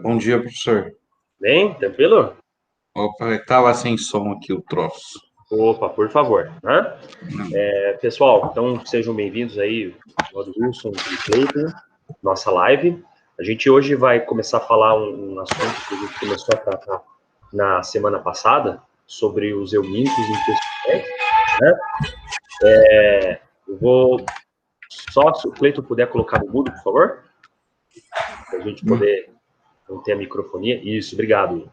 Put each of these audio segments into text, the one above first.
Bom dia, professor. Bem, tranquilo? Opa, estava sem som aqui o troço. Opa, por favor, né? Pessoal, então sejam bem-vindos aí, o Wilson e o Cleiton, nossa live. A gente hoje vai começar a falar um assunto que a gente começou a tratar na semana passada, sobre os eumintos intestinais, né? Eu vou só, se o Cleiton puder colocar no mudo, por favor, para a gente poder não ter a microfonia. Isso, obrigado.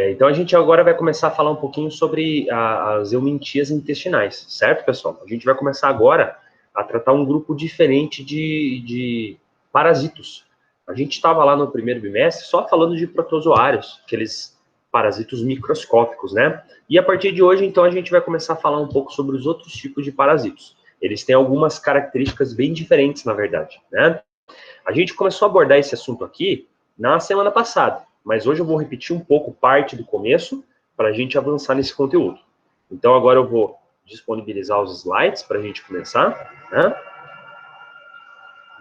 Então, a gente agora vai começar a falar um pouquinho sobre as eumintias intestinais, certo, pessoal? A gente vai começar agora a tratar um grupo diferente de parasitos. A gente estava lá no primeiro bimestre só falando de protozoários, aqueles parasitos microscópicos, né? E a partir de hoje, então, a gente vai começar a falar um pouco sobre os outros tipos de parasitos. Eles têm algumas características bem diferentes, na verdade, né? A gente começou a abordar esse assunto aqui na semana passada, mas hoje eu vou repetir um pouco parte do começo para a gente avançar nesse conteúdo. Então agora eu vou disponibilizar os slides para a gente começar, né?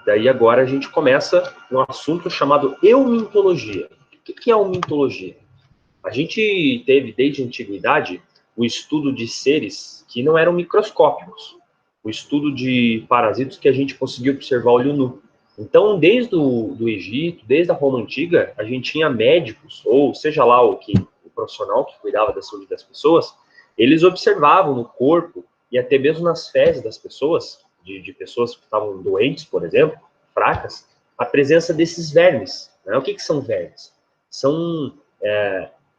Daí agora a gente começa um assunto chamado eumintologia. O que é eumintologia? A gente teve desde a antiguidade o estudo de seres que não eram microscópicos, o estudo de parasitos que a gente conseguiu observar olho nu. Então, desde o Egito, desde a Roma Antiga, a gente tinha médicos, ou seja lá o profissional que cuidava da saúde das pessoas, eles observavam no corpo e até mesmo nas fezes das pessoas, de pessoas que estavam doentes, por exemplo, fracas, a presença desses vermes. Né? O que são vermes? São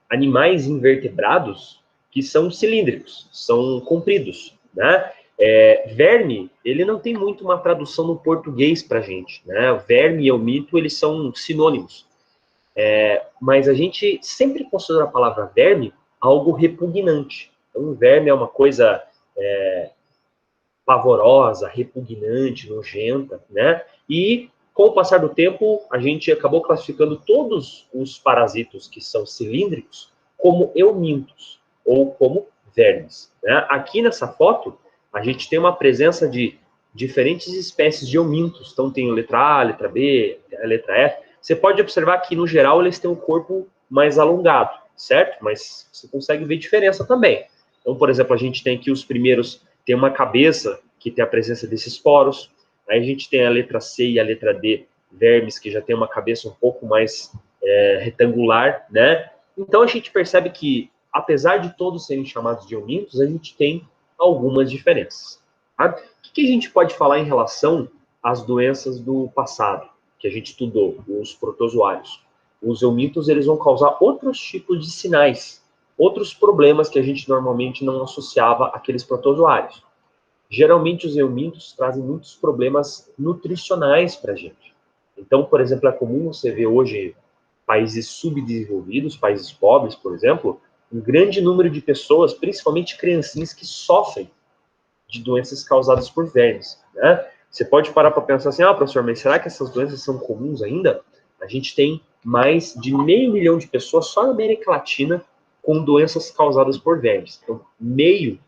animais invertebrados que são cilíndricos, são compridos, né? Verme, ele não tem muito uma tradução no português para a gente, né? Verme e eumito, eles são sinônimos. Mas a gente sempre considera a palavra verme algo repugnante. Então, verme é uma coisa pavorosa, repugnante, nojenta, né? E com o passar do tempo, a gente acabou classificando todos os parasitos que são cilíndricos como eumintos, ou como vermes. Né? Aqui nessa foto, a gente tem uma presença de diferentes espécies de eumintos. Então, tem a letra A, a letra B, a letra F. Você pode observar que, no geral, eles têm um corpo mais alongado, certo? Mas você consegue ver diferença também. Então, por exemplo, a gente tem aqui os primeiros, tem uma cabeça que tem a presença desses poros. Aí a gente tem a letra C e a letra D, vermes, que já tem uma cabeça um pouco mais retangular, né? Então a gente percebe que, apesar de todos serem chamados de eumintos, a gente tem algumas diferenças. Tá? O que a gente pode falar em relação às doenças do passado, que a gente estudou, os protozoários? Os eumintos, eles vão causar outros tipos de sinais, outros problemas que a gente normalmente não associava àqueles protozoários. Geralmente os eumintos trazem muitos problemas nutricionais para a gente. Então, por exemplo, é comum você ver hoje países subdesenvolvidos, países pobres, por exemplo, um grande número de pessoas, principalmente criancinhas, que sofrem de doenças causadas por vermes. Né? Você pode parar para pensar assim, professor, mas será que essas doenças são comuns ainda? A gente tem mais de 500 mil de pessoas só na América Latina com doenças causadas por vermes. Então, meio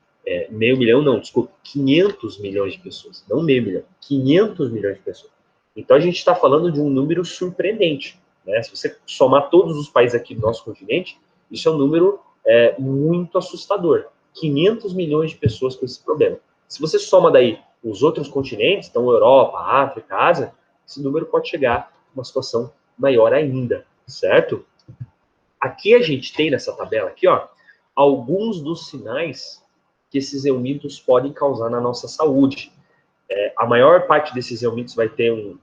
milhão não, desculpa, 500 milhões de pessoas, não meio milhão, 500 milhões de pessoas. Então, a gente está falando de um número surpreendente. Né? Se você somar todos os países aqui do nosso continente, isso é um número muito assustador. 500 milhões de pessoas com esse problema. Se você soma daí os outros continentes, então Europa, África, Ásia, esse número pode chegar a uma situação maior ainda, certo? Aqui a gente tem nessa tabela aqui, alguns dos sinais que esses eumintos podem causar na nossa saúde. A maior parte desses eumintos vai ter um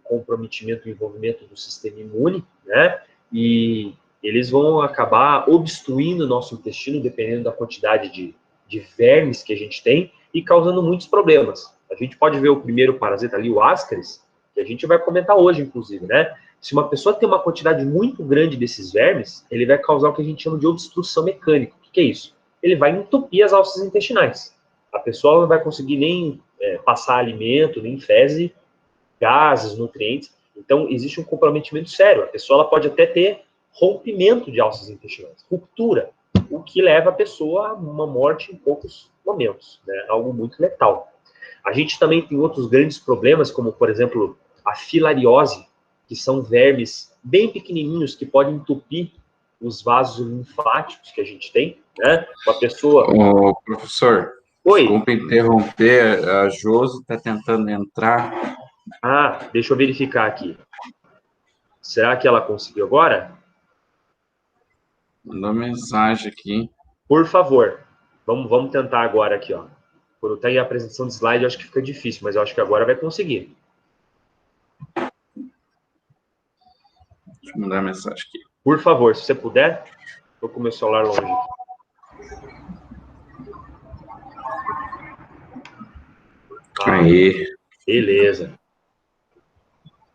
comprometimento e envolvimento do sistema imune, né? E eles vão acabar obstruindo o nosso intestino, dependendo da quantidade de vermes que a gente tem, e causando muitos problemas. A gente pode ver o primeiro parasita ali, o Ascaris, que a gente vai comentar hoje, inclusive, né? Se uma pessoa tem uma quantidade muito grande desses vermes, ele vai causar o que a gente chama de obstrução mecânica. O que é isso? Ele vai entupir as alças intestinais. A pessoa não vai conseguir nem passar alimento, nem fezes, gases, nutrientes. Então, existe um comprometimento sério. A pessoa ela pode até ter rompimento de alças intestinais, ruptura, o que leva a pessoa a uma morte em poucos momentos, né? Algo muito letal. A gente também tem outros grandes problemas, como, por exemplo, a filariose, que são vermes bem pequenininhos que podem entupir os vasos linfáticos que a gente tem, né? Uma pessoa... Ô, professor, Oi. desculpa interromper, a Josi está tentando entrar. Ah, deixa eu verificar aqui. Será que ela conseguiu agora? Mandou mensagem aqui. Por favor, vamos tentar agora aqui, ó. Quando tem a apresentação de slide, eu acho que fica difícil, mas eu acho que agora vai conseguir. Deixa eu mandar mensagem aqui. Por favor, se você puder, estou com o meu celular longe. Aí. Beleza.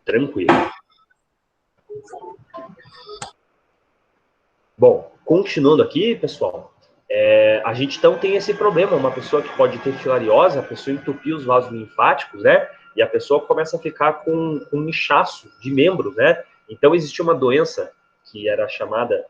Tranquilo. Bom, continuando aqui, pessoal, a gente então tem esse problema, uma pessoa que pode ter filariose, a pessoa entupir os vasos linfáticos, né? E a pessoa começa a ficar com um inchaço de membros, né? Então existe uma doença que é chamada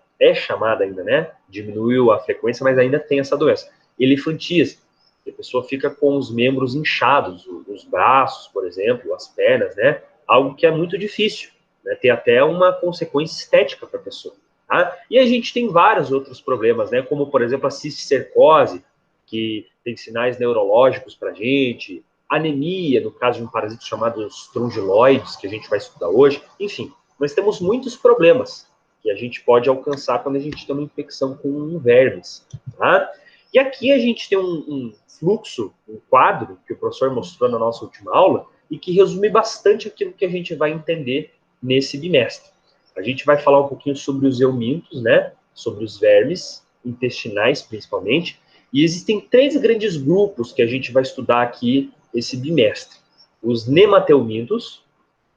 ainda, né? Diminuiu a frequência, mas ainda tem essa doença. Elefantíase. A pessoa fica com os membros inchados, os braços, por exemplo, as pernas, né? Algo que é muito difícil, né? Tem até uma consequência estética para a pessoa. Tá? E a gente tem vários outros problemas, né? Como, por exemplo, a cisticercose, que tem sinais neurológicos para a gente, anemia, no caso de um parasito chamado strongyloides, que a gente vai estudar hoje. Enfim, nós temos muitos problemas que a gente pode alcançar quando a gente tem uma infecção com vermes. Tá? E aqui a gente tem um fluxo, um quadro, que o professor mostrou na nossa última aula, e que resume bastante aquilo que a gente vai entender nesse bimestre. A gente vai falar um pouquinho sobre os eumintos, né? Sobre os vermes intestinais, principalmente. E existem 3 grandes grupos que a gente vai estudar aqui esse bimestre. Os nemateumintos,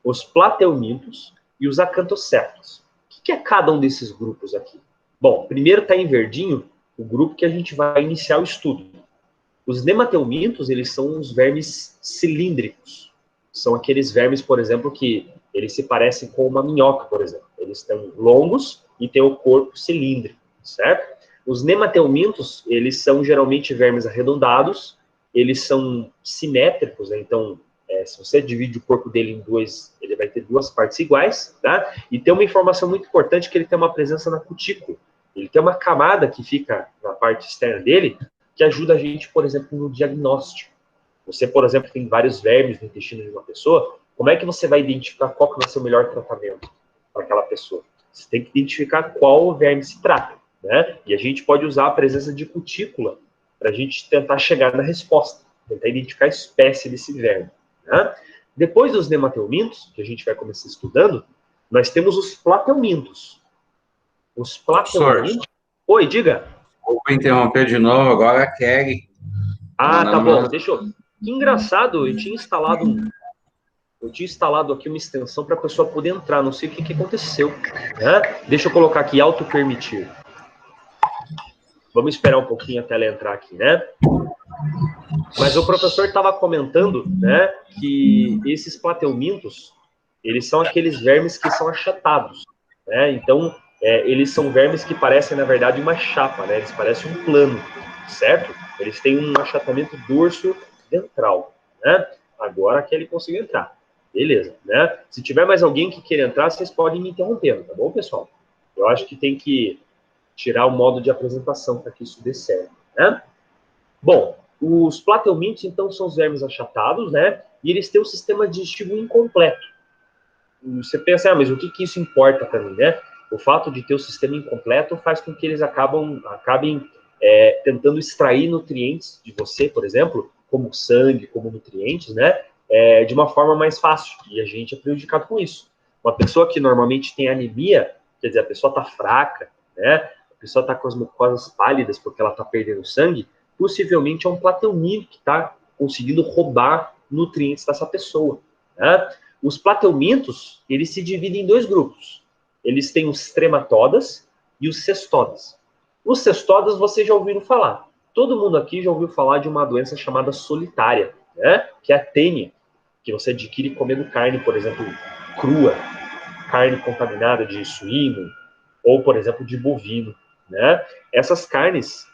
os plateumintos e os acanthoceptos. O que é cada um desses grupos aqui? Bom, primeiro está em verdinho o grupo que a gente vai iniciar o estudo. Os nemateumintos, eles são os vermes cilíndricos. São aqueles vermes, por exemplo, que eles se parecem com uma minhoca, por exemplo. Eles estão longos e têm o corpo cilíndrico, certo? Os nemateumintos, eles são geralmente vermes arredondados, eles são simétricos, né? Então, se você divide o corpo dele em 2, ele vai ter 2 partes iguais, tá? E tem uma informação muito importante que ele tem uma presença na cutícula. Ele tem uma camada que fica na parte externa dele, que ajuda a gente, por exemplo, no diagnóstico. Você, por exemplo, tem vários vermes no intestino de uma pessoa, como é que você vai identificar qual que vai ser o melhor tratamento para aquela pessoa? Você tem que identificar qual verme se trata, né? E a gente pode usar a presença de cutícula para a gente tentar chegar na resposta, tentar identificar a espécie desse verme, né? Depois dos nemateumintos, que a gente vai começar estudando, nós temos os plateumintos. Os plateumintos... Oi, diga. Vou interromper de novo, agora a Kelly. Ah, tá bom. Deixa eu... Que engraçado, eu tinha instalado aqui uma extensão para a pessoa poder entrar, não sei o que aconteceu. Né? Deixa eu colocar aqui, auto-permitir. Vamos esperar um pouquinho até ela entrar aqui, né? Mas o professor estava comentando, né, que esses plateumintos, eles são aqueles vermes que são achatados, né? Então, eles são vermes que parecem, na verdade, uma chapa, né? Eles parecem um plano, certo? Eles têm um achatamento dorso ventral, né? Agora que ele conseguiu entrar. Beleza, né? Se tiver mais alguém que queira entrar, vocês podem me interrompendo, tá bom, pessoal? Eu acho que tem que tirar o modo de apresentação para que isso dê certo, né? Bom, os plateumintos, então, são os vermes achatados, né? E eles têm um sistema digestivo incompleto. Você pensa, mas o que isso importa para mim, né? O fato de ter o sistema incompleto faz com que eles acabem tentando extrair nutrientes de você, por exemplo, como sangue, como nutrientes, né? De uma forma mais fácil. E a gente é prejudicado com isso. Uma pessoa que normalmente tem anemia, quer dizer, a pessoa está fraca, né? A pessoa está com as mucosas pálidas porque ela está perdendo sangue, possivelmente é um plateuminto que está conseguindo roubar nutrientes dessa pessoa, né? Os plateumintos, eles se dividem em 2 grupos. Eles têm os trematodas e os cestodas. Os cestodas vocês já ouviram falar. Todo mundo aqui já ouviu falar de uma doença chamada solitária, né? Que é a tênia, que você adquire comendo carne, por exemplo, crua, carne contaminada de suíno, ou, por exemplo, de bovino, né? Essas carnes,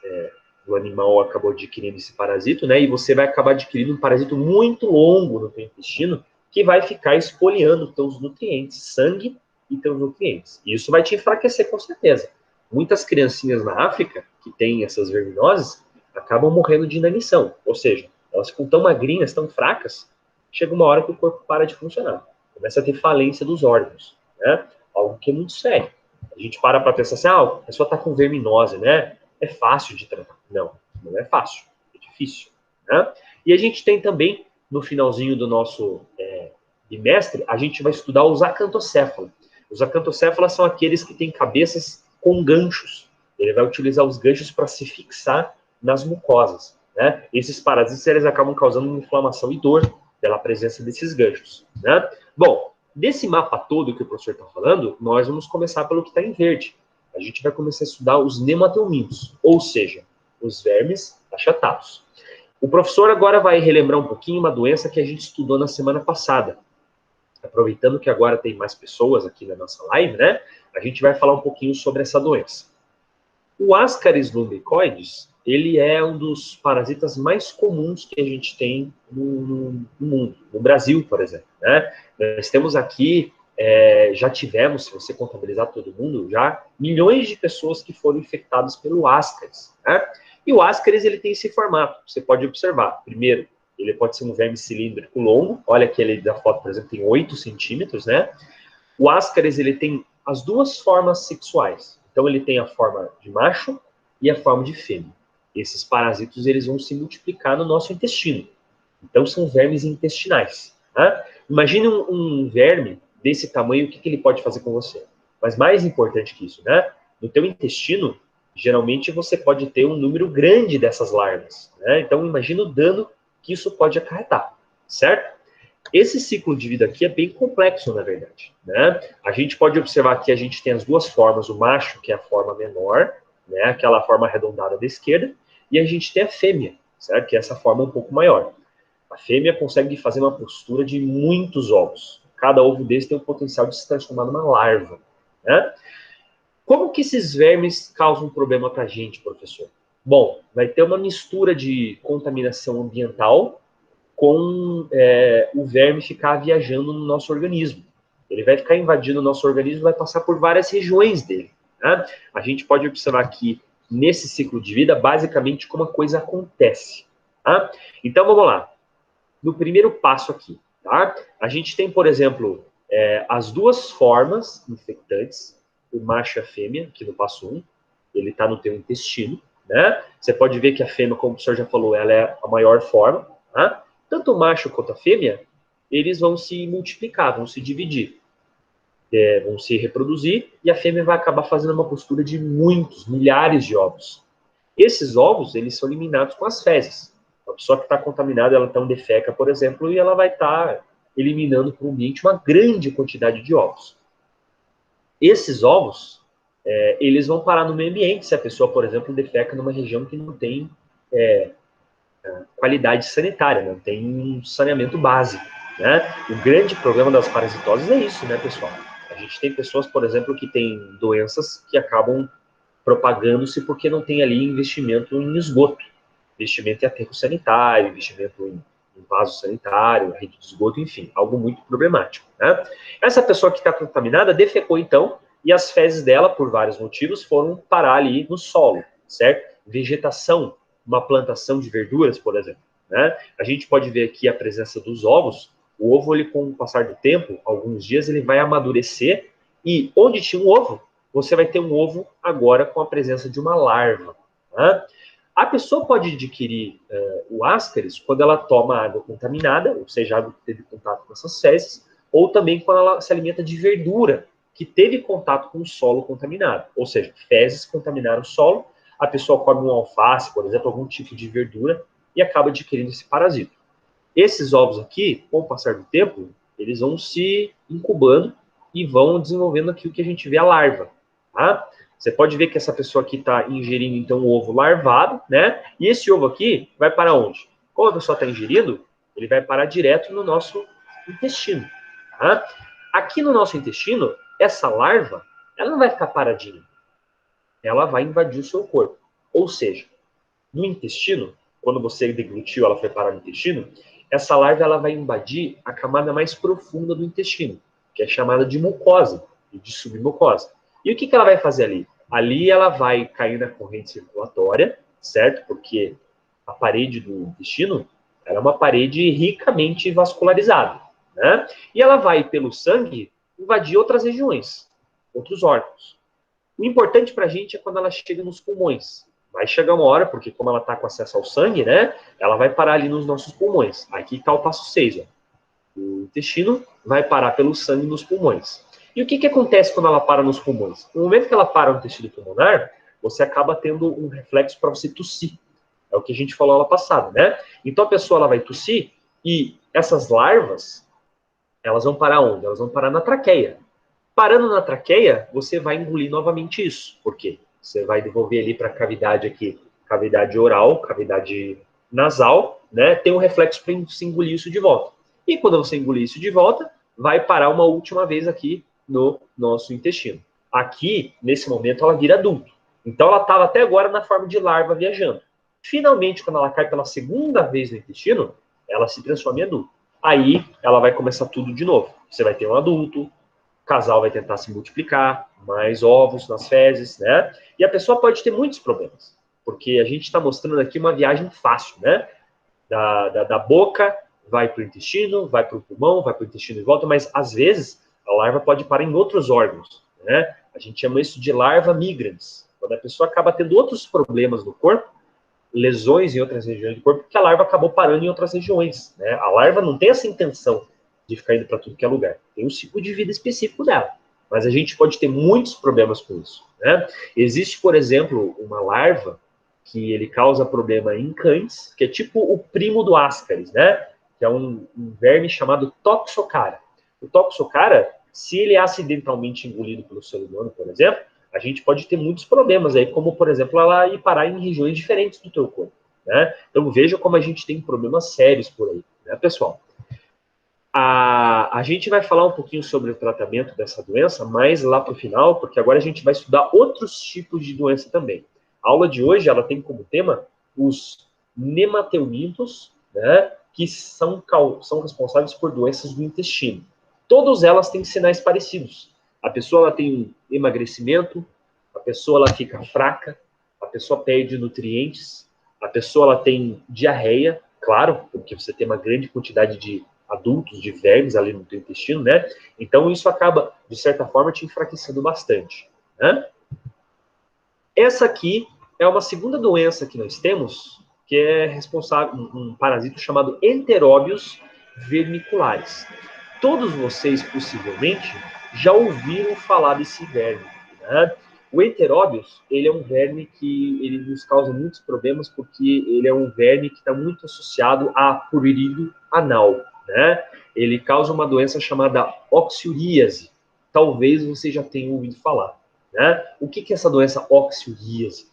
o animal acabou adquirindo esse parasito, né? E você vai acabar adquirindo um parasito muito longo no teu intestino, que vai ficar espoliando teus nutrientes, sangue e ter os nutrientes. E isso vai te enfraquecer com certeza. Muitas criancinhas na África que têm essas verminoses acabam morrendo de inanição, ou seja, elas ficam tão magrinhas, tão fracas, chega uma hora que o corpo para de funcionar, começa a ter falência dos órgãos, né? Algo que é muito sério. A gente para pensar assim, a pessoa está com verminose, né? É fácil de tratar. Não, não é fácil, é difícil, né? E a gente tem também, no finalzinho do nosso bimestre, a gente vai estudar os acantocéfalos. Os acantocéfalos são aqueles que têm cabeças com ganchos. Ele vai utilizar os ganchos para se fixar nas mucosas, né? Esses parasitas, eles acabam causando inflamação e dor pela presença desses ganchos, né? Bom, desse mapa todo que o professor está falando, nós vamos começar pelo que está em verde. A gente vai começar a estudar os nematelmintos, ou seja, os vermes achatados. O professor agora vai relembrar um pouquinho uma doença que a gente estudou na semana passada. Aproveitando que agora tem mais pessoas aqui na nossa live, né? A gente vai falar um pouquinho sobre essa doença. O Ascaris lumbricoides, ele é um dos parasitas mais comuns que a gente tem no mundo, no Brasil, por exemplo, né? Nós temos aqui, já tivemos, se você contabilizar todo mundo, já milhões de pessoas que foram infectadas pelo Ascaris, né? E o Ascaris, ele tem esse formato, você pode observar. Primeiro, ele pode ser um verme cilíndrico longo, olha que ele da foto, por exemplo, tem 8 centímetros, né? O Ascaris, ele tem as duas formas sexuais. Então, ele tem a forma de macho e a forma de fêmea. Esses parasitos, eles vão se multiplicar no nosso intestino. Então, são vermes intestinais. Tá? Imagine um verme desse tamanho, o que ele pode fazer com você? Mas mais importante que isso, né? No teu intestino, geralmente você pode ter um número grande dessas larvas. Né? Então, imagine o dano que isso pode acarretar, certo? Esse ciclo de vida aqui é bem complexo, na verdade, né? A gente pode observar que a gente tem as duas formas, o macho, que é a forma menor, né, aquela forma arredondada da esquerda, e a gente tem a fêmea, certo? Que é essa forma um pouco maior. A fêmea consegue fazer uma postura de muitos ovos. Cada ovo desse tem o potencial de se transformar numa larva, né? Como que esses vermes causam um problema para a gente, professor? Bom, vai ter uma mistura de contaminação ambiental com o verme ficar viajando no nosso organismo. Ele vai ficar invadindo o nosso organismo, vai passar por várias regiões dele. Né? A gente pode observar que nesse ciclo de vida, basicamente, como a coisa acontece. Tá? Então, vamos lá. No primeiro passo aqui, tá? A gente tem, por exemplo, as duas formas infectantes, o macho e a fêmea, aqui no passo 1, ele está no teu intestino, né? Você pode ver que a fêmea, como o professor já falou, ela é a maior forma, tá? Tanto o macho quanto a fêmea, eles vão se multiplicar, vão se dividir, vão se reproduzir, e a fêmea vai acabar fazendo uma postura de muitos, milhares de ovos. Esses ovos, eles são eliminados com as fezes. A pessoa que está contaminada, ela então defeca, por exemplo, e ela vai estar eliminando para o ambiente uma grande quantidade de ovos. Esses ovos, eles vão parar no meio ambiente se a pessoa, por exemplo, defeca numa região que não tem qualidade sanitária, não tem um saneamento básico, né? O grande problema das parasitoses é isso, né, pessoal? A gente tem pessoas, por exemplo, que têm doenças que acabam propagando-se porque não tem ali investimento em esgoto, investimento em aterro sanitário, investimento em vaso sanitário, rede de esgoto, enfim, algo muito problemático, né? Essa pessoa que está contaminada defecou, então, e as fezes dela, por vários motivos, foram parar ali no solo, certo? Vegetação, uma plantação de verduras, por exemplo, né? A gente pode ver aqui a presença dos ovos. O ovo, ele, com o passar do tempo, alguns dias, ele vai amadurecer, e onde tinha um ovo, você vai ter um ovo agora com a presença de uma larva. Tá? A pessoa pode adquirir o Ascaris quando ela toma água contaminada, ou seja, água que teve contato com essas fezes, ou também quando ela se alimenta de verdura que teve contato com o solo contaminado. Ou seja, fezes contaminaram o solo, a pessoa come um alface, por exemplo, algum tipo de verdura, e acaba adquirindo esse parasito. Esses ovos aqui, com o passar do tempo, eles vão se incubando e vão desenvolvendo aqui o que a gente vê a larva. Tá? Você pode ver que essa pessoa aqui está ingerindo, então, o ovo larvado, né? E esse ovo aqui vai para onde? Como a pessoa está ingerindo, ele vai parar direto no nosso intestino. Tá? Aqui no nosso intestino, essa larva, ela não vai ficar paradinha. Ela vai invadir o seu corpo. Ou seja, no intestino, quando você deglutiu, ela foi parar no intestino, essa larva ela vai invadir a camada mais profunda do intestino, que é chamada de mucosa. e de submucosa. E o que ela vai fazer ali? Ali ela vai cair na corrente circulatória, certo? Porque a parede do intestino ela é uma parede ricamente vascularizada, né? E ela vai, pelo sangue, invadir outras regiões, outros órgãos. O importante para a gente é quando ela chega nos pulmões. Vai chegar uma hora, porque como ela está com acesso ao sangue, né? Ela vai parar ali nos nossos pulmões. Aqui está o passo 6, ó. O intestino vai parar pelo sangue nos pulmões. E o que acontece quando ela para nos pulmões? No momento que ela para no tecido pulmonar, você acaba tendo um reflexo para você tossir. É o que a gente falou lá passada, né? Então a pessoa ela vai tossir e essas larvas, elas vão parar onde? Elas vão parar na traqueia. Parando na traqueia, você vai engolir novamente isso. Por quê? Você vai devolver ali para a cavidade aqui, cavidade oral, cavidade nasal, né? Tem um reflexo para se engolir isso de volta. E quando você engolir isso de volta, vai parar uma última vez aqui no nosso intestino. Aqui, nesse momento, ela vira adulto. Então, ela estava até agora na forma de larva viajando. Finalmente, quando ela cai pela segunda vez no intestino, ela se transforma em adulto. Aí, ela vai começar tudo de novo. Você vai ter um adulto, o casal vai tentar se multiplicar, mais ovos nas fezes, né? E a pessoa pode ter muitos problemas, porque a gente está mostrando aqui uma viagem fácil, né? Da boca, vai para o intestino, vai para o pulmão, vai para o intestino e volta, mas às vezes a larva pode parar em outros órgãos, né? A gente chama isso de larva migrans, quando a pessoa acaba tendo outros problemas no corpo, lesões em outras regiões do corpo, porque a larva acabou parando em outras regiões, né? A larva não tem essa intenção de ficar indo para tudo que é lugar. Tem um ciclo de vida específico dela. Mas a gente pode ter muitos problemas com isso, né? Existe, por exemplo, uma larva que ele causa problema em cães, que é tipo o primo do Ascaris, né? Que é um verme chamado Toxocara. O Toxocara, se ele é acidentalmente engolido pelo ser humano, por exemplo, a gente pode ter muitos problemas aí, como, por exemplo, ela ir parar em regiões diferentes do teu corpo, né? Então, veja como a gente tem problemas sérios por aí, né, pessoal? A gente vai falar um pouquinho sobre o tratamento dessa doença mais lá para o final, porque agora a gente vai estudar outros tipos de doença também. A aula de hoje ela tem como tema os nemateumintos, né, que são responsáveis por doenças do intestino. Todas elas têm sinais parecidos. A pessoa ela tem emagrecimento, a pessoa ela fica fraca, a pessoa perde nutrientes, a pessoa ela tem diarreia, claro, porque você tem uma grande quantidade de adultos, de vermes ali no teu intestino, né? Então isso acaba, de certa forma, te enfraquecendo bastante, né? Essa aqui é uma segunda doença que nós temos, que é responsável, um parasito chamado Enteróbios vermiculares. Todos vocês, possivelmente, já ouviram falar desse verme, né? O Enteróbios, ele é um verme que ele nos causa muitos problemas porque ele é um verme que está muito associado a prurido anal, né? Ele causa uma doença chamada oxuríase. Talvez você já tenha ouvido falar, né? O que é essa doença oxuríase?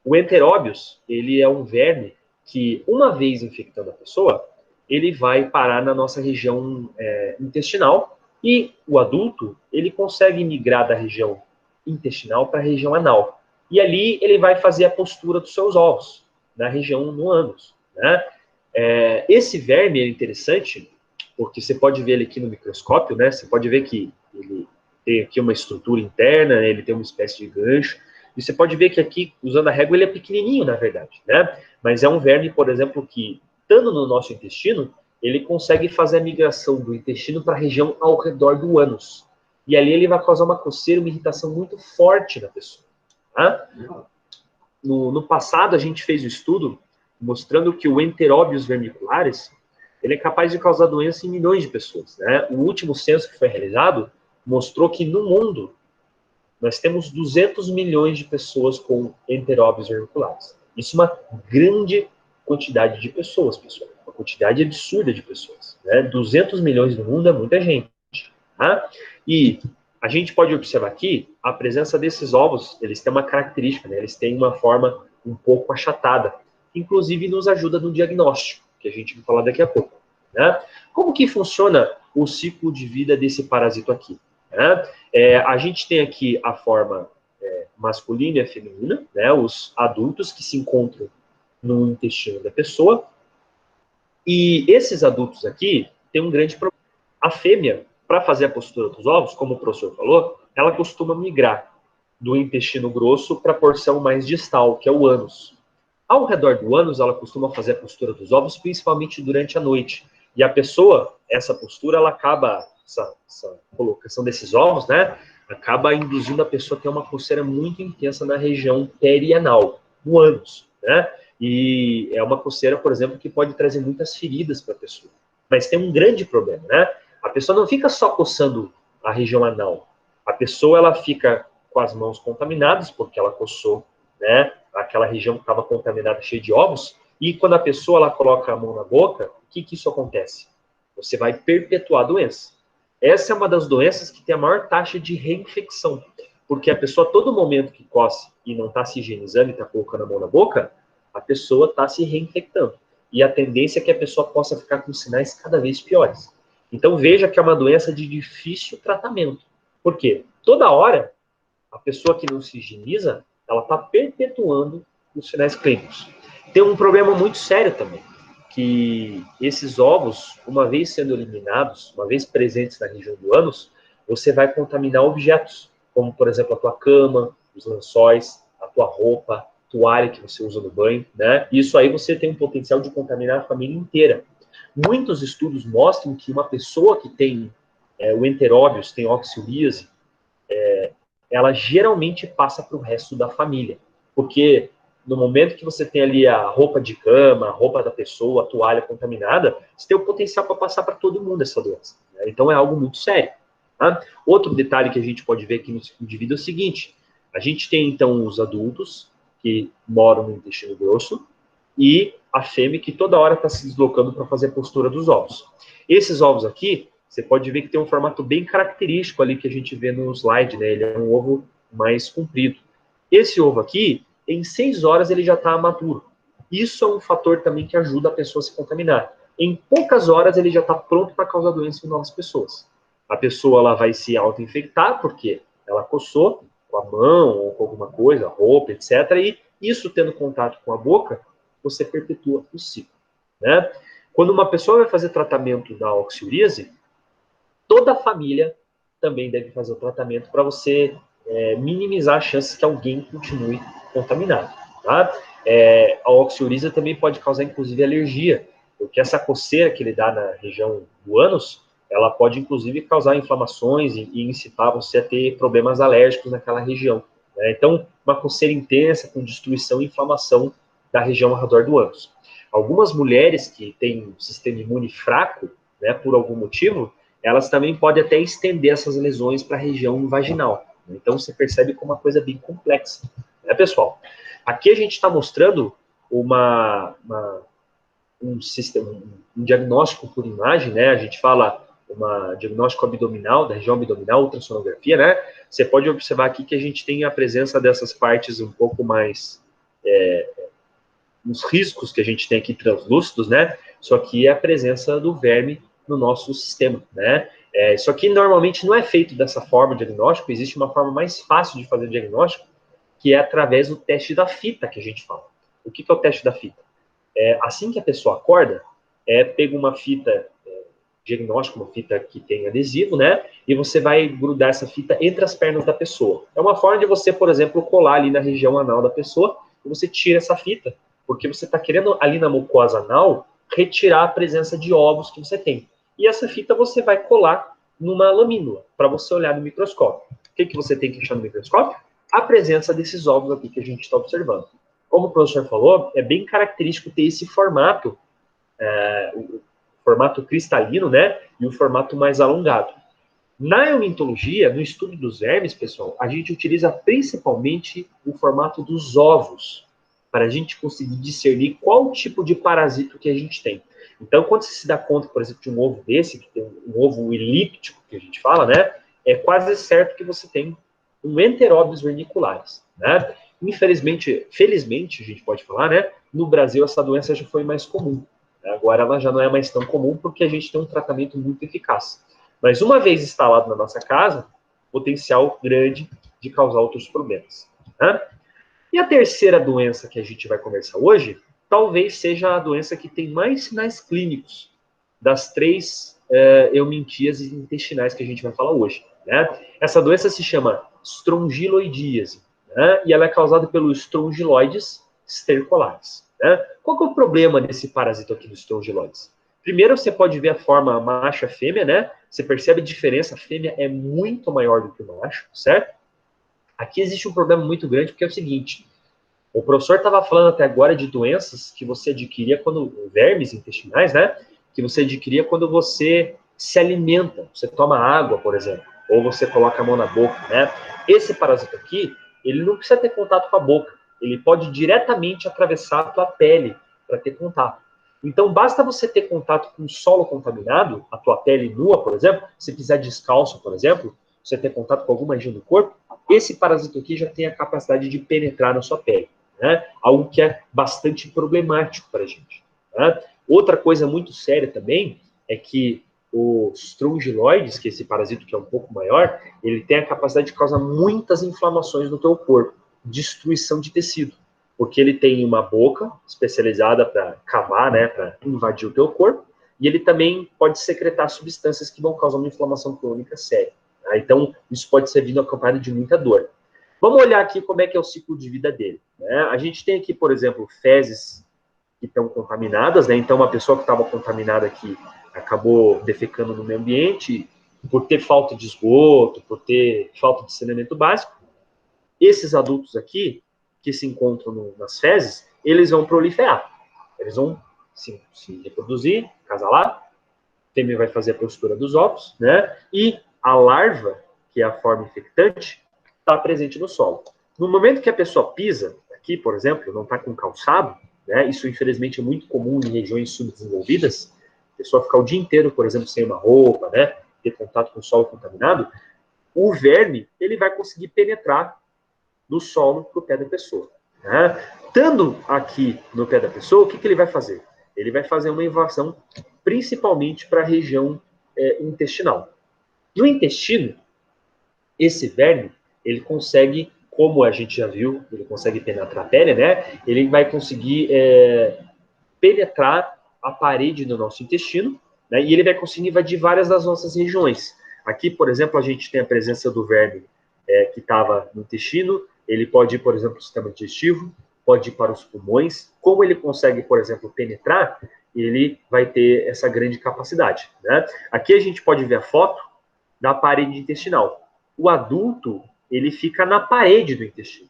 O Enteróbios, ele é um verme que, uma vez infectando a pessoa, ele vai parar na nossa região intestinal e o adulto, ele consegue migrar da região intestinal para a região anal. E ali ele vai fazer a postura dos seus ovos, na região no ânus, né? Esse verme é interessante, porque você pode ver ele aqui no microscópio, né? Você pode ver que ele tem aqui uma estrutura interna, né? Ele tem uma espécie de gancho. E você pode ver que aqui, usando a régua, ele é pequenininho, na verdade, né? Mas é um verme, por exemplo, que, estando no nosso intestino, ele consegue fazer a migração do intestino para a região ao redor do ânus. E ali ele vai causar uma coceira, uma irritação muito forte na pessoa. Tá? No passado, a gente fez um estudo mostrando que o Enteróbios vermiculares ele é capaz de causar doença em milhões de pessoas. Né? O último censo que foi realizado mostrou que no mundo nós temos 200 milhões de pessoas com enteróbios vermiculares. Isso é uma grande quantidade de pessoas, pessoal. Uma quantidade absurda de pessoas. Né? 200 milhões no mundo é muita gente. Tá? E a gente pode observar aqui a presença desses ovos, eles têm uma característica, né? Eles têm uma forma um pouco achatada, que inclusive nos ajuda no diagnóstico, que a gente vai falar daqui a pouco. Né? Como que funciona o ciclo de vida desse parasito aqui? Né? A gente tem aqui a forma masculina e a feminina, né? Os adultos que se encontram no intestino da pessoa, e esses adultos aqui têm um grande problema. A fêmea, para fazer a postura dos ovos, como o professor falou, ela costuma migrar do intestino grosso para a porção mais distal, que é o ânus. Ao redor do ânus, ela costuma fazer a postura dos ovos, principalmente durante a noite. E a pessoa, essa postura, ela acaba, essa colocação desses ovos, né, acaba induzindo a pessoa a ter uma coceira muito intensa na região perianal, no ânus, né? E é uma coceira, por exemplo, que pode trazer muitas feridas para a pessoa. Mas tem um grande problema, né? A pessoa não fica só coçando a região anal. A pessoa, ela fica com as mãos contaminadas, porque ela coçou, né, aquela região que estava contaminada, cheia de ovos, e quando a pessoa ela coloca a mão na boca, o que isso acontece? Você vai perpetuar a doença. Essa é uma das doenças que tem a maior taxa de reinfecção, porque a pessoa, a todo momento que coce e não está se higienizando e está colocando a mão na boca, a pessoa está se reinfectando. E a tendência é que a pessoa possa ficar com sinais cada vez piores. Então veja que é uma doença de difícil tratamento. Por quê? Toda hora, a pessoa que não se higieniza, ela está perpetuando os sinais clínicos. Tem um problema muito sério também, que esses ovos, uma vez sendo eliminados, uma vez presentes na região do ânus, você vai contaminar objetos, como, por exemplo, a tua cama, os lençóis, a tua roupa, toalha que você usa no banho, né? Isso aí você tem um potencial de contaminar a família inteira. Muitos estudos mostram que uma pessoa que tem o enteróbios, tem oxalíase, ela geralmente passa para o resto da família. Porque no momento que você tem ali a roupa de cama, a roupa da pessoa, a toalha contaminada, você tem o potencial para passar para todo mundo essa doença. Né? Então é algo muito sério. Tá? Outro detalhe que a gente pode ver aqui no ciclo de vida é o seguinte: a gente tem então os adultos que moram no intestino grosso e a fêmea que toda hora está se deslocando para fazer a postura dos ovos. Esses ovos aqui, você pode ver que tem um formato bem característico ali que a gente vê no slide, né? Ele é um ovo mais comprido. Esse ovo aqui, em 6 horas ele já está maturo. Isso é um fator também que ajuda a pessoa a se contaminar. Em poucas horas ele já está pronto para causar doença em novas pessoas. A pessoa ela vai se auto-infectar porque ela coçou com a mão ou com alguma coisa, roupa, etc. E isso tendo contato com a boca, você perpetua o ciclo. Né? Quando uma pessoa vai fazer tratamento da oxuríase, toda a família também deve fazer o tratamento para você minimizar as chances que alguém continue contaminado. Tá? A oxuríase também pode causar, inclusive, alergia, porque essa coceira que ele dá na região do ânus, ela pode, inclusive, causar inflamações e incitar você a ter problemas alérgicos naquela região. Né? Então, uma coceira intensa com destruição e inflamação da região ao redor do ânus. Algumas mulheres que têm um sistema imune fraco, né, por algum motivo, elas também podem até estender essas lesões para a região vaginal. Então, você percebe como uma coisa bem complexa. Né, pessoal? Aqui a gente está mostrando um diagnóstico por imagem, né? A gente fala um diagnóstico abdominal, da região abdominal, ultrassonografia, né? Você pode observar aqui que a gente tem a presença dessas partes um pouco mais... os riscos que a gente tem aqui translúcidos, né? Só que é a presença do verme no nosso sistema, né? Isso aqui normalmente não é feito dessa forma de diagnóstico, existe uma forma mais fácil de fazer o diagnóstico, que é através do teste da fita que a gente fala. O que é o teste da fita? Assim que a pessoa acorda, pega uma fita diagnóstico, uma fita que tem adesivo, né? E você vai grudar essa fita entre as pernas da pessoa. É uma forma de você, por exemplo, colar ali na região anal da pessoa, e você tira essa fita, porque você está querendo ali na mucosa anal retirar a presença de ovos que você tem. E essa fita você vai colar numa lamínula, para você olhar no microscópio. O que você tem que achar no microscópio? A presença desses ovos aqui que a gente está observando. Como o professor falou, é bem característico ter esse formato, o formato cristalino, né, e o formato mais alongado. Na eumentologia, no estudo dos vermes, pessoal, a gente utiliza principalmente o formato dos ovos, para a gente conseguir discernir qual tipo de parasito que a gente tem. Então, quando você se dá conta, por exemplo, de um ovo desse, que tem um ovo elíptico, que a gente fala, né, é quase certo que você tem um Enterobius vernicularis, né? Infelizmente, felizmente, a gente pode falar, né, no Brasil essa doença já foi mais comum. Agora ela já não é mais tão comum porque a gente tem um tratamento muito eficaz. Mas uma vez instalado na nossa casa, potencial grande de causar outros problemas. Né? E a terceira doença que a gente vai conversar hoje, talvez seja a doença que tem mais sinais clínicos das 3 eumintíases intestinais que a gente vai falar hoje. né? Essa doença se chama estrongiloidíase, né? E ela é causada pelos estrongiloides stercolares, né? Qual que é o problema desse parasito aqui dos estrongiloides? Primeiro, você pode ver a forma macho e fêmea, né? Você percebe a diferença, a fêmea é muito maior do que o macho, certo? Aqui existe um problema muito grande, porque é o seguinte, o professor estava falando até agora de doenças que você adquiria quando, vermes intestinais, né? Que você adquiria quando você se alimenta, você toma água, por exemplo, ou você coloca a mão na boca, né? Esse parasito aqui, ele não precisa ter contato com a boca, ele pode diretamente atravessar a tua pele para ter contato. Então, basta você ter contato com o solo contaminado, a tua pele nua, por exemplo, se pisar descalço, por exemplo, você ter contato com alguma região do corpo, esse parasito aqui já tem a capacidade de penetrar na sua pele, né? Algo que é bastante problemático para a gente, né? Outra coisa muito séria também é que os estrongiloides, que é esse parasito que é um pouco maior, ele tem a capacidade de causar muitas inflamações no teu corpo, destruição de tecido, porque ele tem uma boca especializada para cavar, né, para invadir o teu corpo, e ele também pode secretar substâncias que vão causar uma inflamação crônica séria. Tá? Então, isso pode ser vindo acompanhado de muita dor. Vamos olhar aqui como é que é o ciclo de vida dele, né? A gente tem aqui, por exemplo, fezes que estão contaminadas, né? Então, uma pessoa que estava contaminada aqui acabou defecando no meio ambiente por ter falta de esgoto, por ter falta de saneamento básico. Esses adultos aqui, que se encontram nas fezes, eles vão proliferar. Eles vão se reproduzir, acasalar, a fêmea vai fazer a postura dos ovos, né? E a larva, que é a forma infectante, está presente no solo. No momento que a pessoa pisa, aqui, por exemplo, não está com calçado, né? Isso, infelizmente, é muito comum em regiões subdesenvolvidas, a pessoa ficar o dia inteiro, por exemplo, sem uma roupa, né? Ter contato com o solo contaminado, o verme, ele vai conseguir penetrar do solo para o pé da pessoa. Né? Estando aqui no pé da pessoa, o que ele vai fazer? Ele vai fazer uma invasão principalmente para a região intestinal. No intestino, esse verme, ele consegue, como a gente já viu, ele consegue penetrar a pele, né? Ele vai conseguir penetrar a parede do nosso intestino, né? E ele vai conseguir invadir várias das nossas regiões. Aqui, por exemplo, a gente tem a presença do verme que estava no intestino, ele pode ir, por exemplo, para o sistema digestivo, pode ir para os pulmões. Como ele consegue, por exemplo, penetrar, ele vai ter essa grande capacidade, né? Aqui a gente pode ver a foto da parede intestinal. O adulto, ele fica na parede do intestino.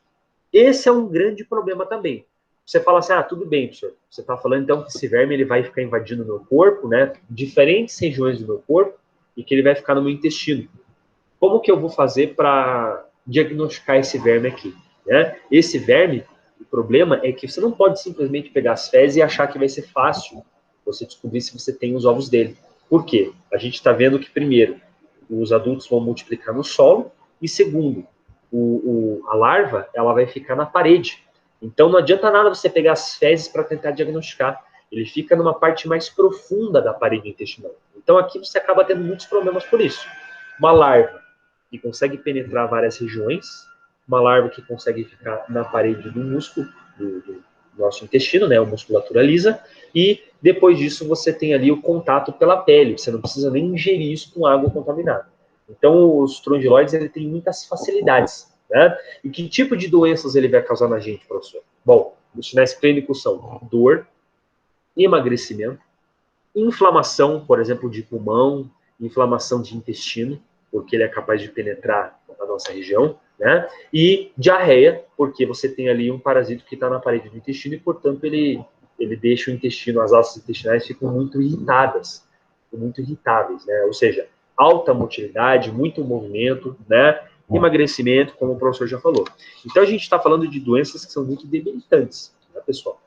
Esse é um grande problema também. Você fala assim, tudo bem, professor. Você está falando, então, que esse verme ele vai ficar invadindo o meu corpo, né? Diferentes regiões do meu corpo, e que ele vai ficar no meu intestino. Como que eu vou fazer para diagnosticar esse verme aqui? Né? Esse verme, o problema é que você não pode simplesmente pegar as fezes e achar que vai ser fácil você descobrir se você tem os ovos dele. Por quê? A gente está vendo que, primeiro, os adultos vão multiplicar no solo, e segundo, a larva ela vai ficar na parede. Então não adianta nada você pegar as fezes para tentar diagnosticar. Ele fica numa parte mais profunda da parede intestinal. Então aqui você acaba tendo muitos problemas por isso. Uma larva que consegue penetrar várias regiões, uma larva que consegue ficar na parede do músculo do nosso intestino, né, a musculatura lisa, e depois disso você tem ali o contato pela pele, você não precisa nem ingerir isso com água contaminada. Então, os estrongiloides, ele tem muitas facilidades, né? E que tipo de doenças ele vai causar na gente, professor? Bom, os sinais clínicos são dor, emagrecimento, inflamação, por exemplo, de pulmão, inflamação de intestino, porque ele é capaz de penetrar na nossa região, né? E diarreia, porque você tem ali um parasito que está na parede do intestino e, portanto, ele deixa o intestino, as alças intestinais ficam muito irritadas, muito irritáveis, né? Ou seja, alta motilidade, muito movimento, né? Emagrecimento, como o professor já falou. Então, a gente está falando de doenças que são muito debilitantes, né, pessoal?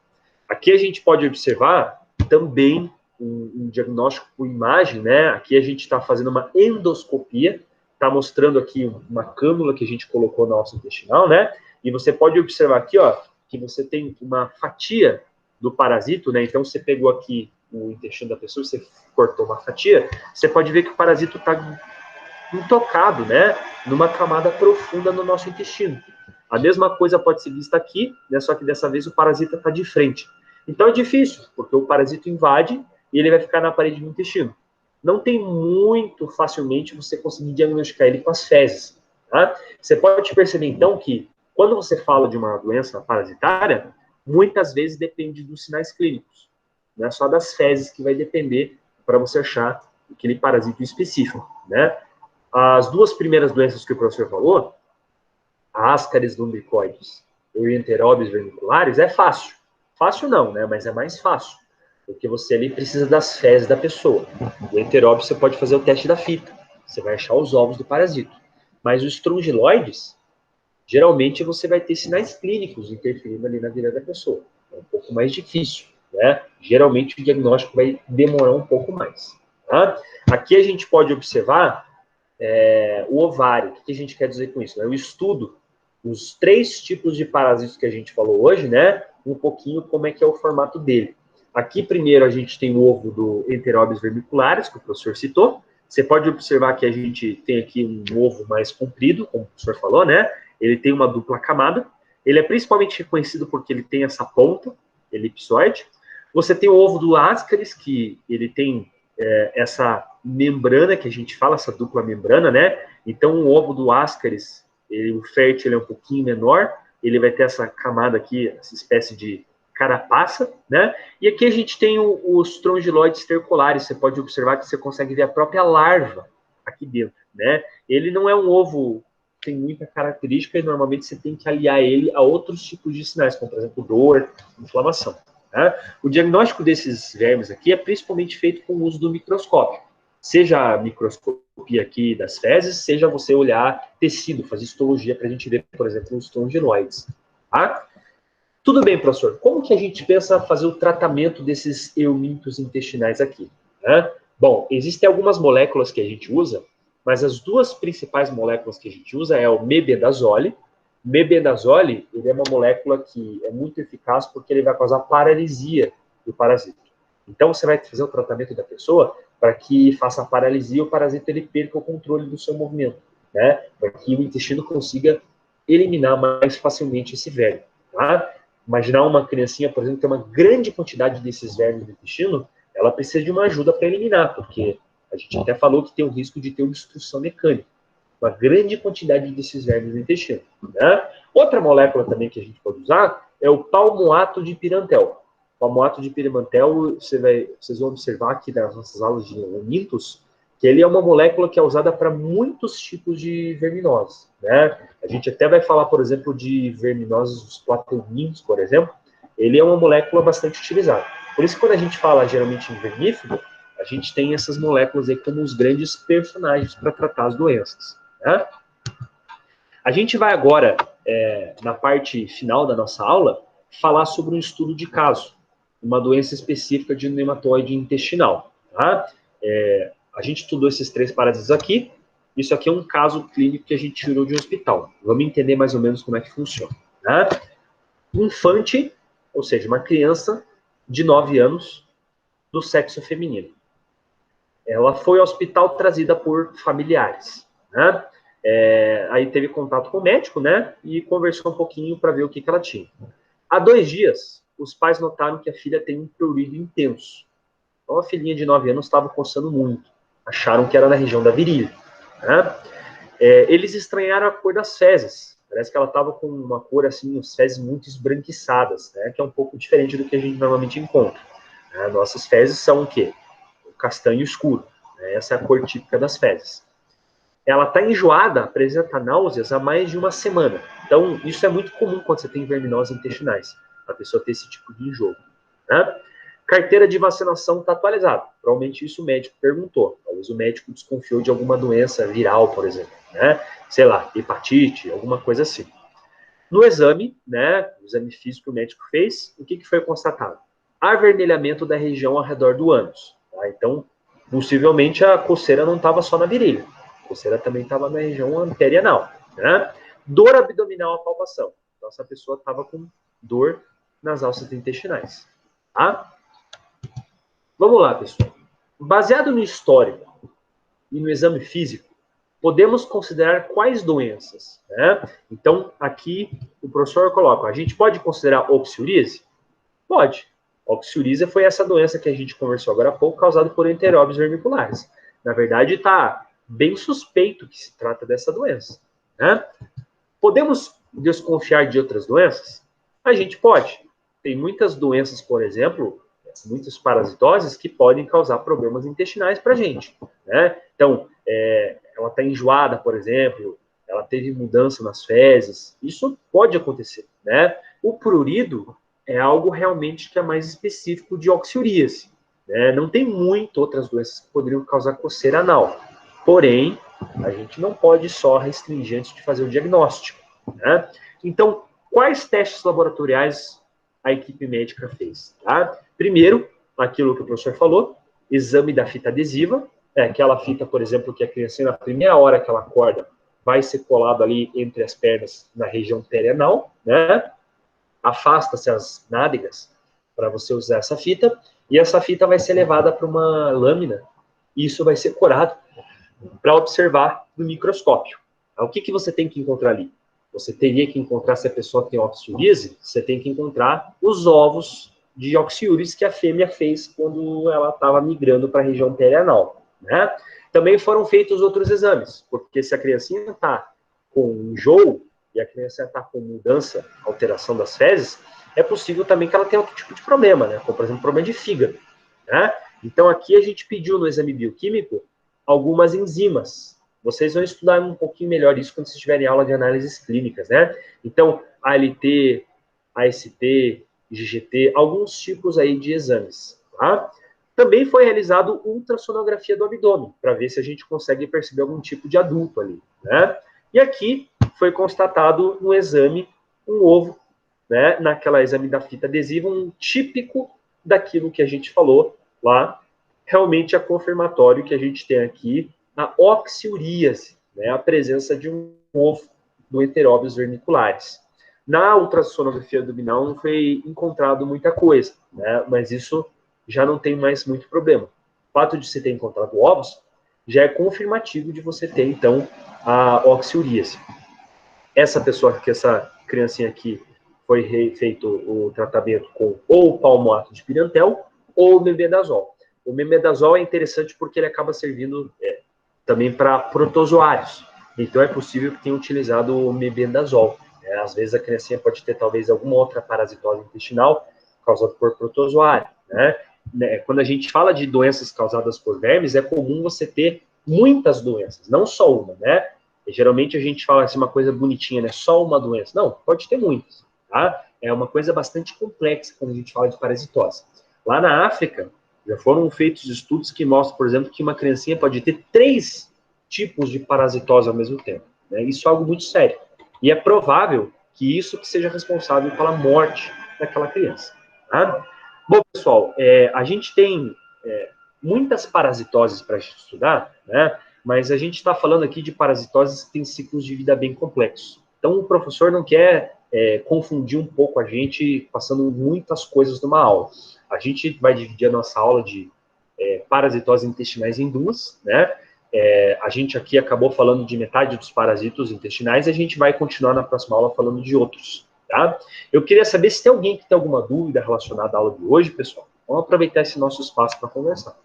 Aqui a gente pode observar também um diagnóstico por imagem, né? Aqui a gente está fazendo uma endoscopia, está mostrando aqui uma cânula que a gente colocou na alça intestinal, né? E você pode observar aqui, ó, que você tem uma fatia do parasito, né? Então você pegou aqui o intestino da pessoa, você cortou uma fatia, você pode ver que o parasito está intocado, né? Numa camada profunda no nosso intestino. A mesma coisa pode ser vista aqui, né? Só que dessa vez o parasita está de frente. Então é difícil, porque o parasito invade e ele vai ficar na parede do intestino. não tem muito facilmente você conseguir diagnosticar ele com as fezes. Tá? Você pode perceber, então, que quando você fala de uma doença parasitária, muitas vezes depende dos sinais clínicos. Não é só das fezes que vai depender para você achar aquele parasito específico. Né? As duas primeiras doenças que o professor falou, a Ascaris lumbricoides e o Enterobis vermiculares, é fácil. Fácil não, né? Mas é mais fácil. Porque você ali precisa das fezes da pessoa. O Enterobis você pode fazer o teste da fita. Você vai achar os ovos do parasito. Mas os estrongiloides, geralmente você vai ter sinais clínicos interferindo ali na vida da pessoa. É um pouco mais difícil, né? Geralmente o diagnóstico vai demorar um pouco mais. Tá? Aqui a gente pode observar o ovário. O que a gente quer dizer com isso? É o estudo dos 3 tipos de parasitos que a gente falou hoje, né? Um pouquinho como é que é o formato dele. Aqui, primeiro, a gente tem o ovo do Enterobis vermiculares, que o professor citou. Você pode observar que a gente tem aqui um ovo mais comprido, como o professor falou, né? Ele tem uma dupla camada. Ele é principalmente reconhecido porque ele tem essa ponta elipsoide. Você tem o ovo do Ascaris, que ele tem essa membrana que a gente fala, essa dupla membrana, né? Então, o ovo do Ascaris, o fértil ele é um pouquinho menor, ele vai ter essa camada aqui, essa espécie de carapaça, né? E aqui a gente tem os strongyloides terculares. Você pode observar que você consegue ver a própria larva aqui dentro, né? Ele não é um ovo que tem muita característica e normalmente você tem que aliar ele a outros tipos de sinais, como, por exemplo, dor, inflamação. Né? O diagnóstico desses vermes aqui é principalmente feito com o uso do microscópio. Seja a microscopia aqui das fezes, seja você olhar tecido, fazer histologia para a gente ver, por exemplo, os strongyloides. Tá? Tudo bem, professor. Como que a gente pensa fazer o tratamento desses eumintos intestinais aqui? Né? Bom, existem algumas moléculas que a gente usa, mas as duas principais moléculas que a gente usa é o mebendazole. Mebendazole, ele é uma molécula que é muito eficaz porque ele vai causar paralisia do parasito. Então, você vai fazer o tratamento da pessoa para que faça a paralisia e o parasito ele perca o controle do seu movimento, né? Para que o intestino consiga eliminar mais facilmente esse verme, tá? Imaginar uma criancinha, por exemplo, que tem uma grande quantidade desses vermes no intestino, ela precisa de uma ajuda para eliminar, porque a gente até falou que tem o risco de ter obstrução mecânica. Uma grande quantidade desses vermes no intestino. Né? Outra molécula também que a gente pode usar é o palmoato de pirantel. O palmoato de pirantel, vocês vão observar aqui nas nossas aulas de eumintos, que ele é uma molécula que é usada para muitos tipos de verminoses. Né? A gente até vai falar, por exemplo, de verminoses dos plateumintos, por exemplo. Ele é uma molécula bastante utilizada. Por isso, quando a gente fala geralmente em vermífugo, a gente tem essas moléculas aí como os grandes personagens para tratar as doenças. Né? A gente vai agora, na parte final da nossa aula, falar sobre um estudo de caso, uma doença específica de nematóide intestinal. Tá? A gente estudou esses 3 parasitas aqui. Isso aqui é um caso clínico que a gente tirou de um hospital. Vamos entender mais ou menos como é que funciona. Tá? Um infante, ou seja, uma criança de 9 anos do sexo feminino. Ela foi ao hospital trazida por familiares. Né? Aí teve contato com o médico, né? E conversou um pouquinho para ver o que ela tinha. Há 2 dias, os pais notaram que a filha tem um prurido intenso. Então a filhinha de 9 anos estava coçando muito. Acharam que era na região da virilha. Né? Eles estranharam a cor das fezes. Parece que ela estava com uma cor assim, as fezes muito esbranquiçadas, né? Que é um pouco diferente do que a gente normalmente encontra. Nossas fezes são o quê? O castanho escuro. Né? Essa é a cor típica das fezes. Ela está enjoada, apresenta náuseas há mais de uma semana. Então, isso é muito comum quando você tem verminoses intestinais. A pessoa ter esse tipo de enjoo. Né? Carteira de vacinação está atualizada. Provavelmente isso o médico perguntou. Talvez o médico desconfiou de alguma doença viral, por exemplo. Né? Sei lá, hepatite, alguma coisa assim. No exame, né, o exame físico que o médico fez, o que foi constatado? Avermelhamento da região ao redor do ânus. Tá? Então, possivelmente a coceira não estava só na virilha. A coceira também estava na região anterior. Né? Dor abdominal à palpação. Então, essa pessoa estava com dor nas alças intestinais. Tá? Vamos lá, pessoal. Baseado no histórico e no exame físico, podemos considerar quais doenças? Né? Então, aqui o professor coloca, a gente pode considerar oxíurise? Pode. Oxyuríase foi essa doença que a gente conversou agora há pouco, causada por enteróbios vermiculares. Na verdade, está bem suspeito que se trata dessa doença, né? Podemos desconfiar de outras doenças? A gente pode. Tem muitas doenças, por exemplo, muitas parasitoses que podem causar problemas intestinais para a gente, né? Então, ela está enjoada, por exemplo, ela teve mudança nas fezes, isso pode acontecer, né? O prurido é algo realmente que é mais específico de oxuríase, né? Não tem muitas outras doenças que poderiam causar coceira anal, porém, a gente não pode só restringir antes de fazer o diagnóstico, né? Então, quais testes laboratoriais a equipe médica fez? Tá? Primeiro, aquilo que o professor falou, exame da fita adesiva, aquela fita, por exemplo, que a criança, na primeira hora que ela acorda, vai ser colado ali entre as pernas na região perianal, né? Afasta-se as nádegas para você usar essa fita, e essa fita vai ser levada para uma lâmina, e isso vai ser corado para observar no microscópio. O que você tem que encontrar ali? Você teria que encontrar, se a pessoa tem oxyuríase, você tem que encontrar os ovos de oxyuríase que a fêmea fez quando ela estava migrando para a região perianal, né? Também foram feitos outros exames, porque se a criancinha está com enjoo e a criança está com mudança, alteração das fezes, é possível também que ela tenha outro tipo de problema, né? Como, por exemplo, problema de fígado, né? Então, aqui a gente pediu no exame bioquímico algumas enzimas. Vocês vão estudar um pouquinho melhor isso quando vocês tiverem aula de análises clínicas, né? Então, ALT, AST, GGT, alguns tipos aí de exames, tá? Também foi realizado ultrassonografia do abdômen, para ver se a gente consegue perceber algum tipo de adulto ali, né? E aqui foi constatado no exame um ovo, né? Naquela exame da fita adesiva, um típico daquilo que a gente falou lá. Realmente é confirmatório que a gente tem aqui a oxiuríase, né? A presença de um ovo do enteróbios vermiculares. Na ultrassonografia abdominal não foi encontrado muita coisa, né? Mas isso já não tem mais muito problema. O fato de você ter encontrado ovos já é confirmativo de você ter, então, a oxiuríase. Essa pessoa, que essa criancinha aqui, foi feito o tratamento com ou palmoato de pirantel ou mebendazol. O mebendazol é interessante porque ele acaba servindo também para protozoários. Então é possível que tenha utilizado o mebendazol. Às vezes a criancinha pode ter talvez alguma outra parasitose intestinal causada por protozoário, né? Quando a gente fala de doenças causadas por vermes, é comum você ter muitas doenças, não só uma, né? E, geralmente a gente fala assim uma coisa bonitinha, né? Só uma doença. Não, pode ter muitas, tá? É uma coisa bastante complexa quando a gente fala de parasitose. Lá na África, já foram feitos estudos que mostram, por exemplo, que uma criancinha pode ter 3 tipos de parasitose ao mesmo tempo, né? Isso é algo muito sério. E é provável que isso que seja responsável pela morte daquela criança, tá? Bom, pessoal, a gente tem muitas parasitoses para estudar, né? Mas a gente está falando aqui de parasitoses que têm ciclos de vida bem complexos. Então, o professor não quer confundir um pouco a gente passando muitas coisas numa aula. A gente vai dividir a nossa aula de parasitoses intestinais em 2, né? A gente aqui acabou falando de metade dos parasitos intestinais e a gente vai continuar na próxima aula falando de outros, tá? Eu queria saber se tem alguém que tem alguma dúvida relacionada à aula de hoje, pessoal. Vamos aproveitar esse nosso espaço para conversar.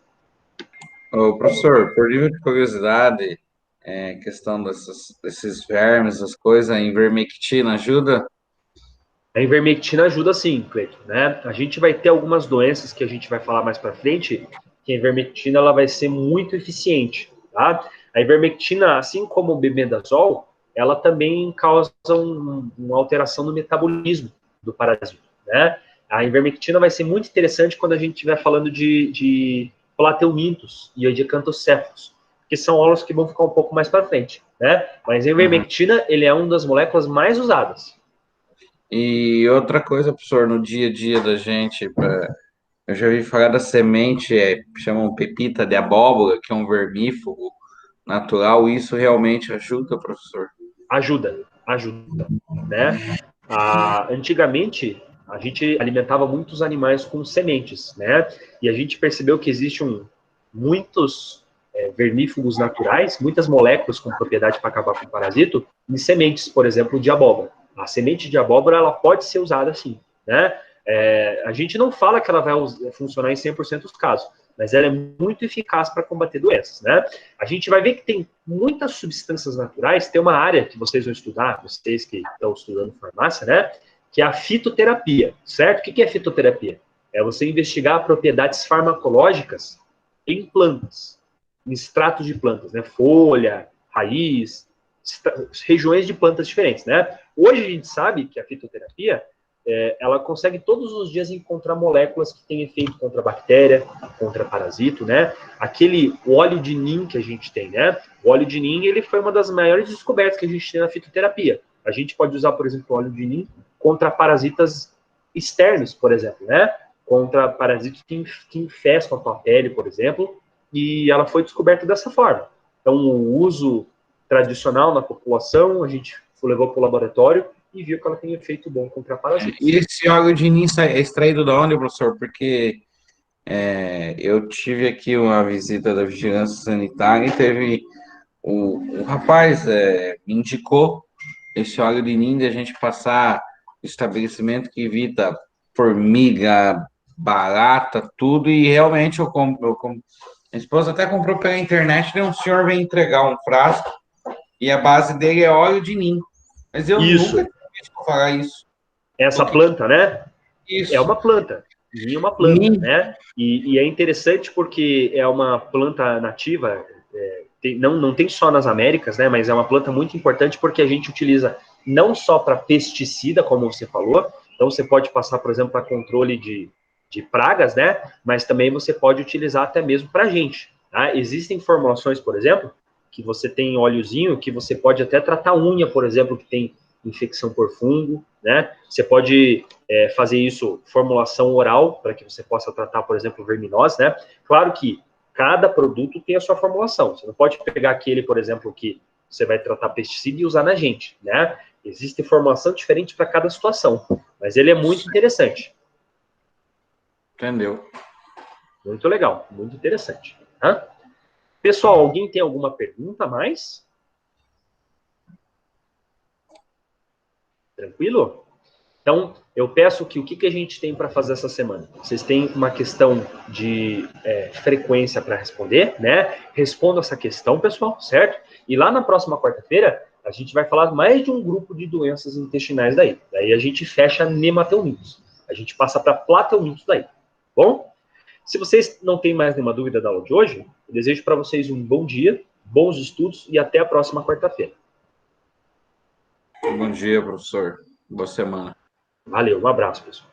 Ô, professor, por nível de curiosidade, questão desses vermes, as coisas, a ivermectina ajuda? A ivermectina ajuda sim, Cleiton, né? A gente vai ter algumas doenças que a gente vai falar mais para frente, que a ivermectina ela vai ser muito eficiente, tá? A ivermectina, assim como o bemedazol, ela também causa uma alteração no metabolismo do parasito, né? A ivermectina vai ser muito interessante quando a gente estiver falando de plateumintos e de acantocéfalos, que são aulas que vão ficar um pouco mais para frente, né? Mas a ivermectina, ele é uma das moléculas mais usadas. E outra coisa, professor, no dia a dia da gente, eu já ouvi falar da semente, chamam pepita de abóbora, que é um vermífugo natural, isso realmente ajuda, professor? Ajuda, né? Antigamente, a gente alimentava muitos animais com sementes, né? E a gente percebeu que existem muitos vermífugos naturais, muitas moléculas com propriedade para acabar com o parasito, em sementes, por exemplo, de abóbora. A semente de abóbora, ela pode ser usada assim, né? A gente não fala que ela vai funcionar em 100% dos casos, mas ela é muito eficaz para combater doenças, né? A gente vai ver que tem muitas substâncias naturais, tem uma área que vocês vão estudar, vocês que estão estudando farmácia, né? Que é a fitoterapia, certo? O que é fitoterapia? É você investigar propriedades farmacológicas em plantas, em extratos de plantas, né? Folha, raiz, regiões de plantas diferentes, né? Hoje a gente sabe que a fitoterapia ela consegue todos os dias encontrar moléculas que têm efeito contra bactéria, contra parasito, né? O óleo de nim que a gente tem, né? O óleo de nim, ele foi uma das maiores descobertas que a gente tem na fitoterapia. A gente pode usar, por exemplo, o óleo de nim contra parasitas externos, por exemplo, né? Contra parasitos que infestam a tua pele, por exemplo, e ela foi descoberta dessa forma. Então, o uso tradicional na população, a gente levou para o laboratório e viu que ela tem efeito bom contra parasitas. E esse óleo de nim é extraído da onde, professor? Porque eu tive aqui uma visita da vigilância sanitária e teve o rapaz me indicou esse óleo de nim de a gente passar estabelecimento que evita formiga, barata, tudo, e realmente eu compro. Minha esposa até comprou pela internet, né? Um senhor vem entregar um frasco e a base dele é óleo de nim. Mas eu nunca Isso, tinha visto falar isso. essa O que que planta, né? é É isso? uma planta. Nim é uma planta, Nim? né? E é interessante porque é uma planta nativa, não tem só nas Américas, né? Mas é uma planta muito importante porque a gente utiliza não só para pesticida, como você falou, então você pode passar, por exemplo, para controle de pragas, né? Mas também você pode utilizar até mesmo para a gente. Tá? Existem formulações, por exemplo, que você tem óleozinho que você pode até tratar unha, por exemplo, que tem infecção por fungo, né? Você pode fazer isso formulação oral para que você possa tratar, por exemplo, verminose, né? Claro que cada produto tem a sua formulação. Você não pode pegar aquele, por exemplo, que você vai tratar pesticida e usar na gente, né? Existe formulação diferente para cada situação, mas ele é muito interessante. Entendeu? Muito legal, muito interessante. Tá? Pessoal, alguém tem alguma pergunta a mais? Tranquilo? Então, eu peço que o que a gente tem para fazer essa semana? Vocês têm uma questão de frequência para responder, né? Respondam essa questão, pessoal, certo? E lá na próxima quarta-feira, a gente vai falar mais de um grupo de doenças intestinais daí. Daí a gente fecha nematelmintos. A gente passa para platelmintos daí. Bom? Se vocês não têm mais nenhuma dúvida da aula de hoje, eu desejo para vocês um bom dia, bons estudos e até a próxima quarta-feira. Bom dia, professor. Boa semana. Valeu, um abraço, pessoal.